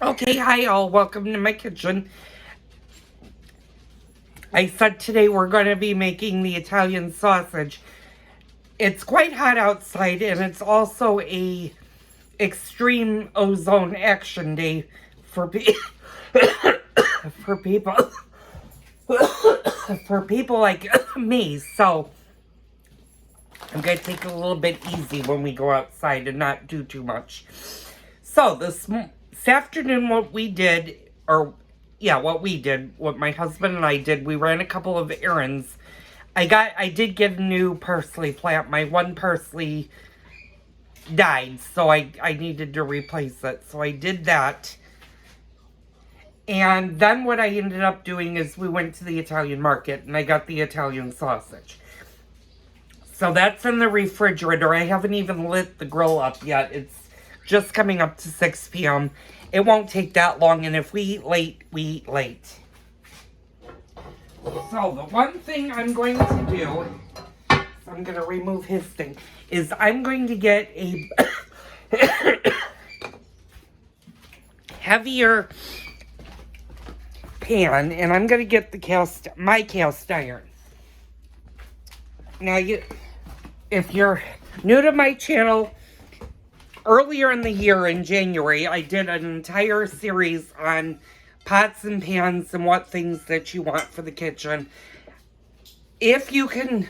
Okay, hi all. Welcome to my kitchen. I said today we're going to be making the Italian sausage. It's quite hot outside and it's also a extreme ozone action day for for people for people like me. So I'm going to take it a little bit easy when we go outside and not do too much. So this afternoon what what my husband and I did, we ran a couple of errands. I did get a new parsley plant. My one parsley died, so I needed to replace it. So I did that. And then what I ended up doing is we went to the Italian market and I got the Italian sausage. So that's in the refrigerator. I haven't even lit the grill up yet. It's just coming up to 6 p.m. It won't take that long, and if we eat late, we eat late. So the one thing I'm going to do, so I'm going to remove his thing, is I'm going to get a heavier pan, and I'm going to get my cast iron. Now, if you're new to my channel, earlier in the year, in January, I did an entire series on pots and pans and what things that you want for the kitchen. If you can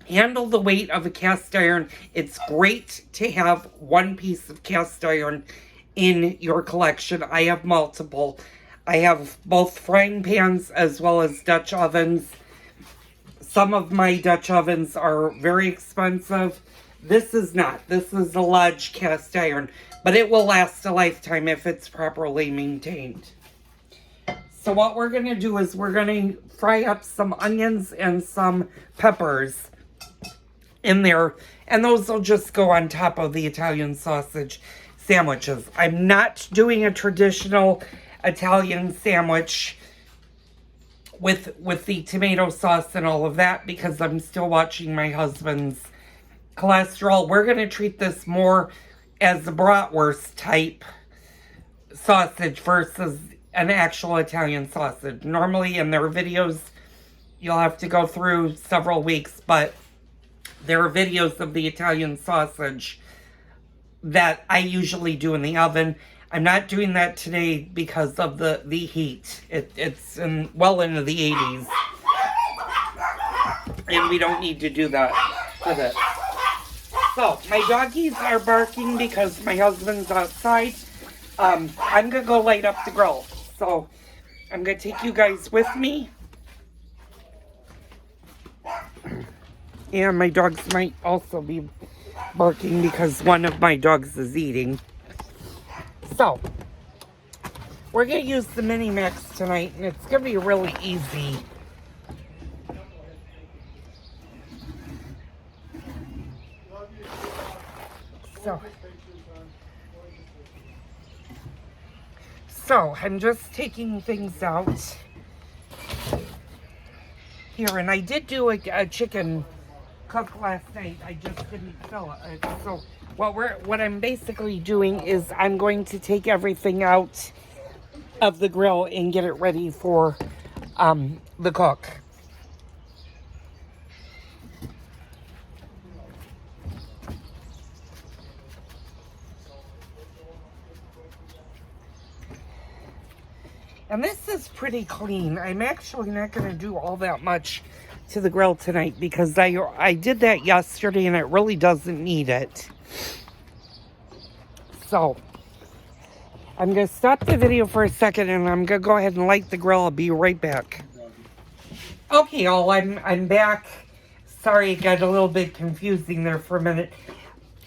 handle the weight of a cast iron, it's great to have one piece of cast iron in your collection. I have multiple. I have both frying pans as well as Dutch ovens. Some of my Dutch ovens are very expensive. This is not. This is a Lodge cast iron, but it will last a lifetime if it's properly maintained. So what we're going to do is we're going to fry up some onions and some peppers in there, and those will just go on top of the Italian sausage sandwiches. I'm not doing a traditional Italian sandwich with the tomato sauce and all of that because I'm still watching my husband's cholesterol. We're going to treat this more as a bratwurst type sausage versus an actual Italian sausage. Normally in their videos, you'll have to go through several weeks, but there are videos of the Italian sausage that I usually do in the oven. I'm not doing that today because of the heat. It's well into the 80s. And we don't need to do that for this. So, my doggies are barking because my husband's outside. I'm going to go light up the grill. So, I'm going to take you guys with me. And my dogs might also be barking because one of my dogs is eating. So, we're going to use the Mini-Max tonight, and it's going to be really easy. So, I'm just taking things out here, and I did do a chicken cook last night. I just didn't fill it. So, what I'm basically doing is I'm going to take everything out of the grill and get it ready for the cook. And this is pretty clean. I'm actually not going to do all that much to the grill tonight because I did that yesterday and it really doesn't need it. So, I'm going to stop the video for a second and I'm going to go ahead and light the grill. I'll be right back. Okay, all, I'm back. Sorry, it got a little bit confusing there for a minute.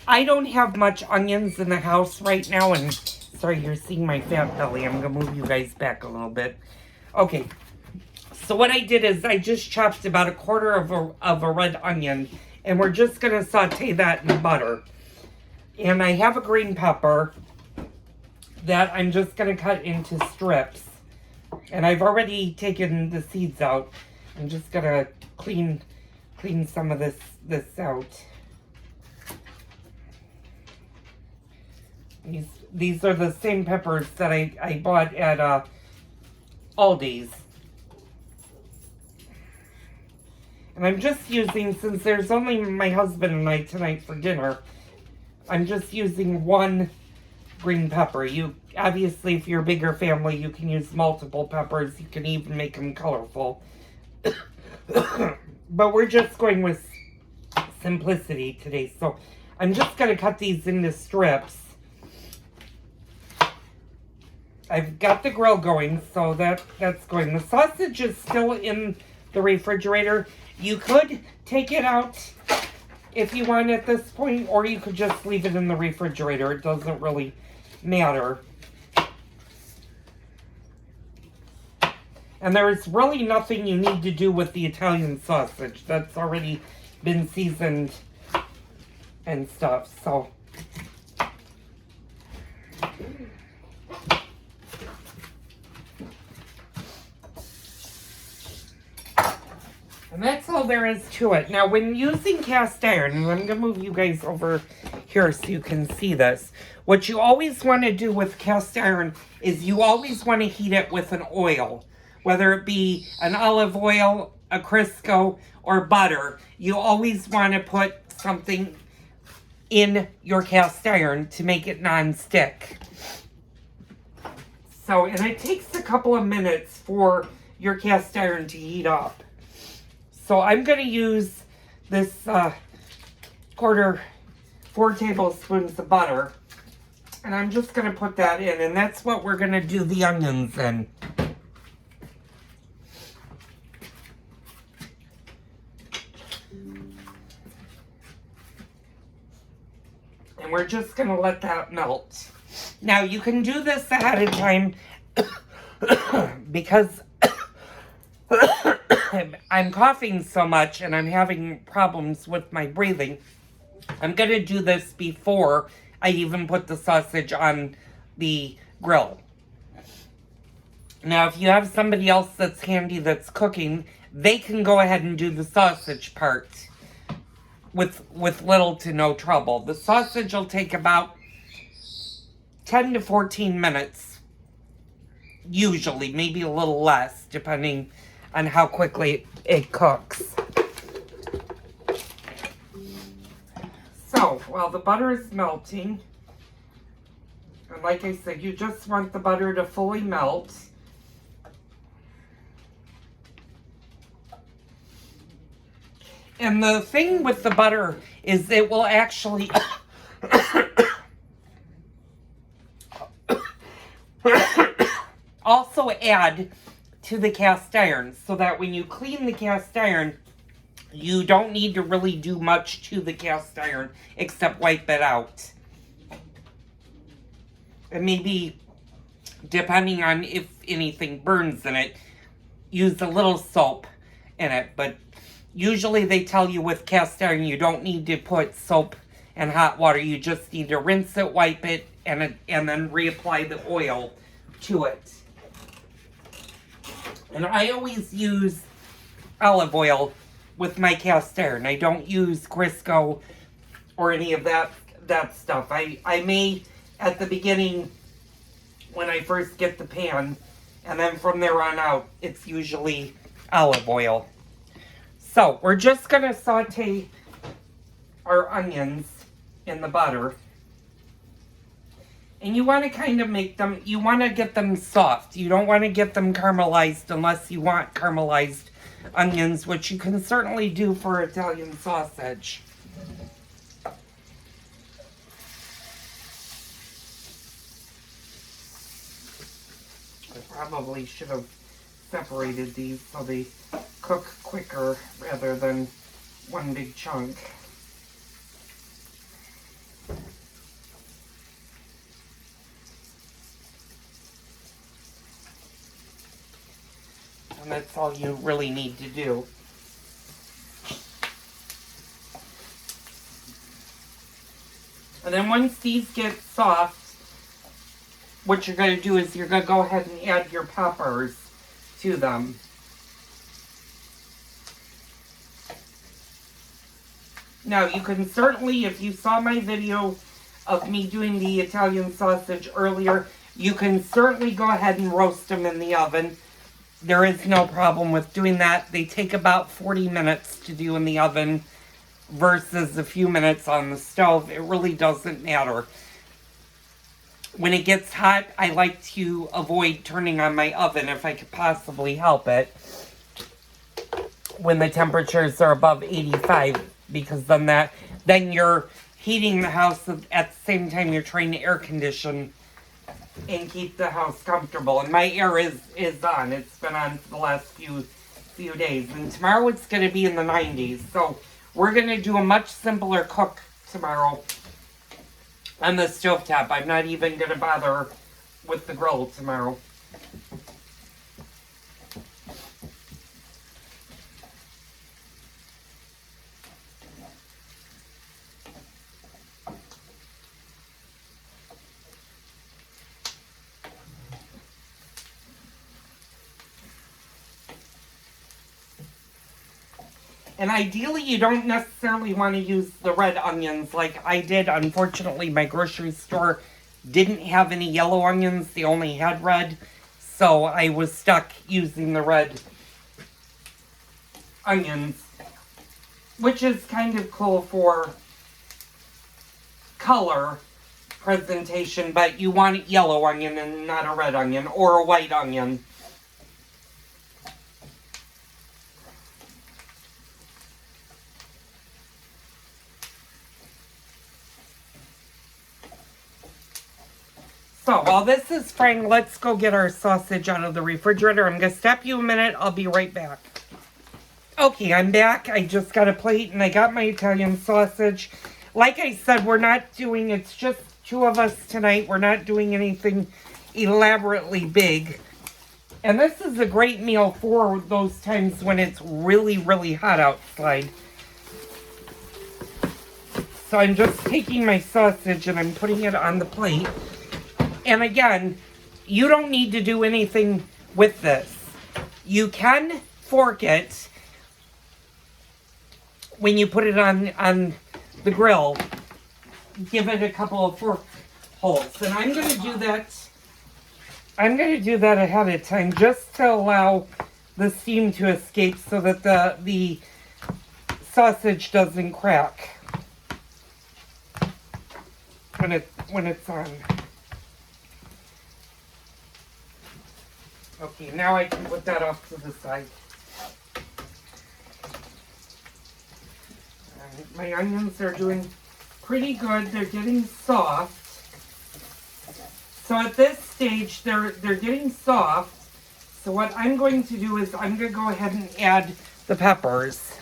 I don't have much onions in the house right now, and sorry, you're seeing my fat belly. I'm going to move you guys back a little bit. Okay, so what I did is I just chopped about a quarter of a red onion, and we're just going to saute that in butter. And I have a green pepper that I'm just going to cut into strips. And I've already taken the seeds out. I'm just going to clean some of this out. These are the same peppers that I bought at Aldi's. And I'm just using, since there's only my husband and I tonight for dinner, I'm just using one green pepper. You obviously, if you're a bigger family, you can use multiple peppers. You can even make them colorful. But we're just going with simplicity today. So I'm just going to cut these into strips. I've got the grill going, so that's going. The sausage is still in the refrigerator. You could take it out if you want at this point, or you could just leave it in the refrigerator. It doesn't really matter. And there's really nothing you need to do with the Italian sausage. That's already been seasoned and stuff, so. And that's all there is to it. Now, when using cast iron, and I'm going to move you guys over here so you can see this. What you always want to do with cast iron is you always want to heat it with an oil. Whether it be an olive oil, a Crisco, or butter. You always want to put something in your cast iron to make it non-stick. So, and it takes a couple of minutes for your cast iron to heat up. So I'm going to use this 4 tablespoons of butter. And I'm just going to put that in. And that's what we're going to do the onions in. And we're just going to let that melt. Now you can do this ahead of time because I'm coughing so much and I'm having problems with my breathing. I'm going to do this before I even put the sausage on the grill. Now, if you have somebody else that's handy that's cooking, they can go ahead and do the sausage part with little to no trouble. The sausage will take about 10 to 14 minutes, usually, maybe a little less, depending on how quickly it cooks. So, while the butter is melting, and like I said, you just want the butter to fully melt. And the thing with the butter is it will actually also add to the cast iron, so that when you clean the cast iron, you don't need to really do much to the cast iron except wipe it out. And maybe, depending on if anything burns in it, use a little soap in it. But usually they tell you with cast iron you don't need to put soap and hot water. You just need to rinse it, wipe it, and then reapply the oil to it. And I always use olive oil with my cast iron. I don't use Crisco or any of that stuff. I may, at the beginning, when I first get the pan, and then from there on out, it's usually olive oil. So, we're just going to saute our onions in the butter. And you want to kind of make them, you want to get them soft. You don't want to get them caramelized unless you want caramelized onions, which you can certainly do for Italian sausage. I probably should have separated these so they cook quicker rather than one big chunk. And that's all you really need to do. And then once these get soft, what you're going to do is you're going to go ahead and add your peppers to them. Now, you can certainly, if you saw my video of me doing the Italian sausage earlier, you can certainly go ahead and roast them in the oven. There is no problem with doing that. They take about 40 minutes to do in the oven versus a few minutes on the stove. It really doesn't matter. When it gets hot, I like to avoid turning on my oven if I could possibly help it when the temperatures are above 85, because then you're heating the house at the same time you're trying to air condition and keep the house comfortable. And my air is on. It's been on for the last few days. And tomorrow it's going to be in the 90s. So we're going to do a much simpler cook tomorrow on the stovetop. I'm not even going to bother with the grill tomorrow. And ideally, you don't necessarily want to use the red onions like I did. Unfortunately, my grocery store didn't have any yellow onions. They only had red. So I was stuck using the red onions, which is kind of cool for color presentation, but you want yellow onion and not a red onion or a white onion. So while this is frying, let's go get our sausage out of the refrigerator. I'm going to stop you a minute. I'll be right back. Okay, I'm back. I just got a plate and I got my Italian sausage. Like I said, we're not doing, it's just two of us tonight. We're not doing anything elaborately big. And this is a great meal for those times when it's really, really hot outside. So I'm just taking my sausage and I'm putting it on the plate. And again, you don't need to do anything with this. You can fork it when you put it on the grill. Give it a couple of fork holes. And I'm going to do that. I'm going to do that ahead of time just to allow the steam to escape so that the sausage doesn't crack when it's on. Okay, now I can put that off to the side. My onions are doing pretty good. They're getting soft. So at this stage, they're getting soft. So what I'm going to do is I'm going to go ahead and add the peppers.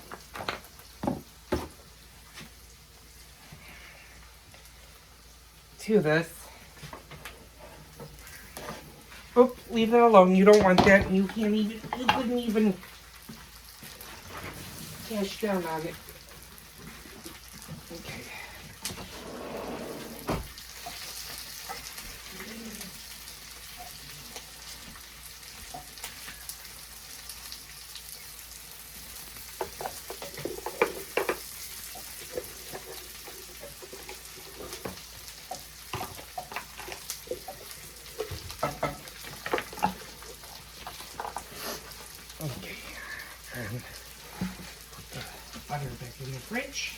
To this. Oh, leave it alone. You don't want that. You couldn't even cash down on it. Okay. And put the butter back in the fridge.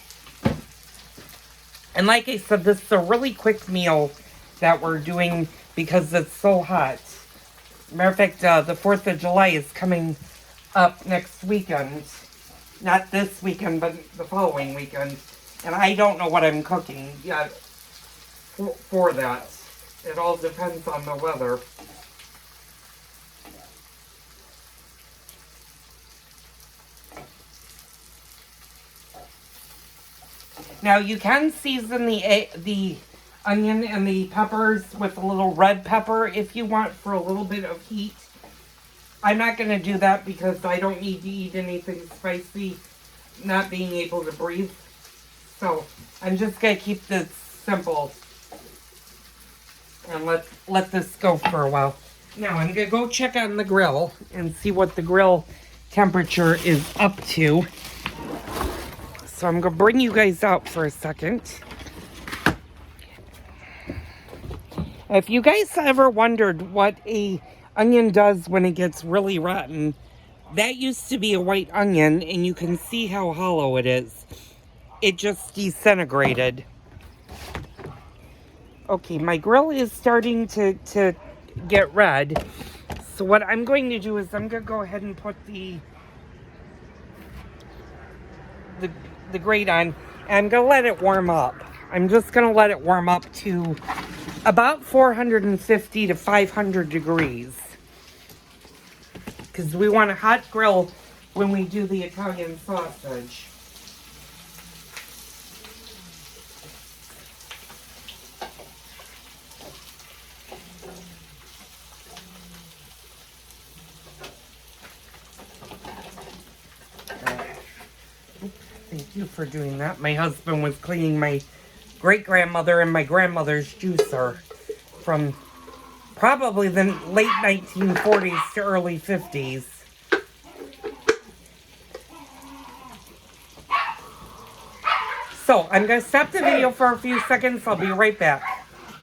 And like I said, this is a really quick meal that we're doing because it's so hot. Matter of fact, the 4th of July is coming up next weekend. Not this weekend, but the following weekend. And I don't know what I'm cooking yet for that. It all depends on the weather. Now you can season the onion and the peppers with a little red pepper if you want for a little bit of heat. I'm not going to do that because I don't need to eat anything spicy, not being able to breathe. So I'm just going to keep this simple and let this go for a while. Now I'm going to go check on the grill and see what the grill temperature is up to. So I'm going to bring you guys out for a second. If you guys ever wondered what a onion does when it gets really rotten, that used to be a white onion, and you can see how hollow it is. It just disintegrated. Okay, my grill is starting to get red. So what I'm going to do is I'm going to go ahead and put the grate on. And I'm going to let it warm up. I'm just going to let it warm up to about 450 to 500 degrees. Because we want a hot grill when we do the Italian sausage. Thank you for doing that. My husband was cleaning my great-grandmother and my grandmother's juicer from probably the late 1940s to early 50s. So, I'm going to stop the video for a few seconds. I'll be right back.